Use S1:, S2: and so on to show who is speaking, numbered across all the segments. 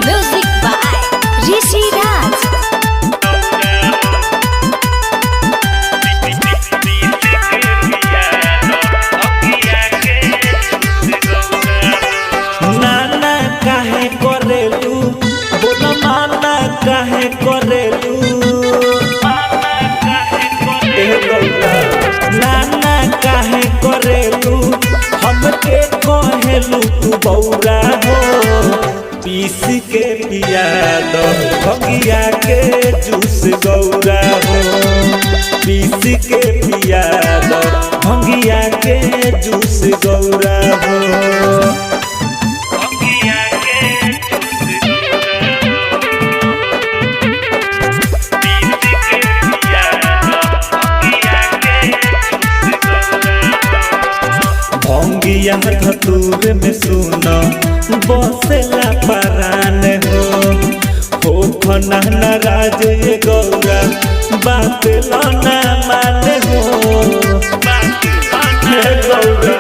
S1: Music by Rishi Raj.
S2: नाना काहे करेलू बोला माना काहे करेलू नाना काहे करेलू हमके कहेलू तू बौरा हो पीस के पिया दो भंगिया के जूस गौरा हो पीस के पिया दो भंगिया के जूस गौरा हो भंगिया धतूर में सुनो बसेला परान हो खना नाराज ये गौरा बात लना माने हो हे गौरा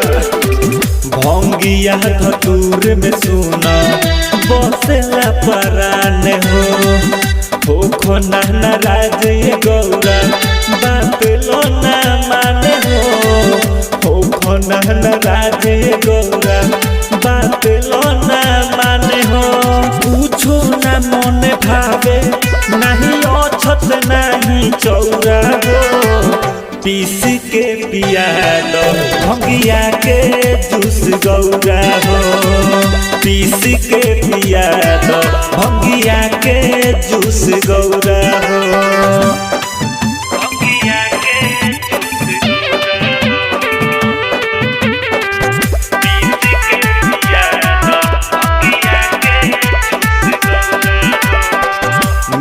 S2: भंगिया धतूर में सुनो बसेला परान हो खना नाराज ये गौरा बात लना माने हो खना राजे गौरा बात लोना माने हो पूछो ना मन भावे नहीं अछत नहीं चौरा हो पीस के पिया दो भंगिया के जूस गौरा हो पीस के पिया दो भंगिया के जूस गौरा हो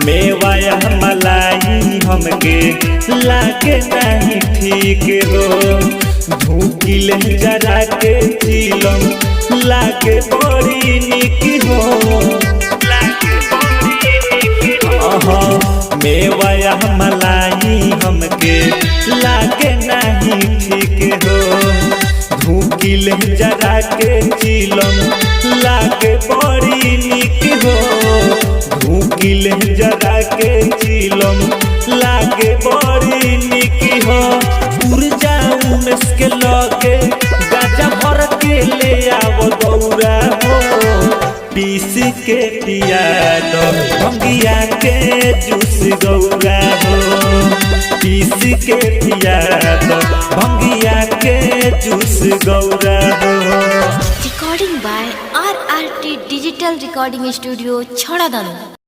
S2: मेवाया मलाई हमके लागे नहीं ठीक हो धूकिल जरा के चिलम लागे बड़ी निक हो मेवाया मलाई हमके लागे नहीं ठीक हो धूकिल जरा के चिलम लागे बड़ी निक हो धूकिल जरा के चिलम लागे बड़ी निकी हो जाऊं में लगे गाजा भर के ले आओ गौरा हो पीस के पिया दो भंगिया के जूस गौरा हो पीस के पिया दो भंगिया के जूस गौरा हो।
S1: Recording by RRT Digital Recording Studio, Chhadadanu.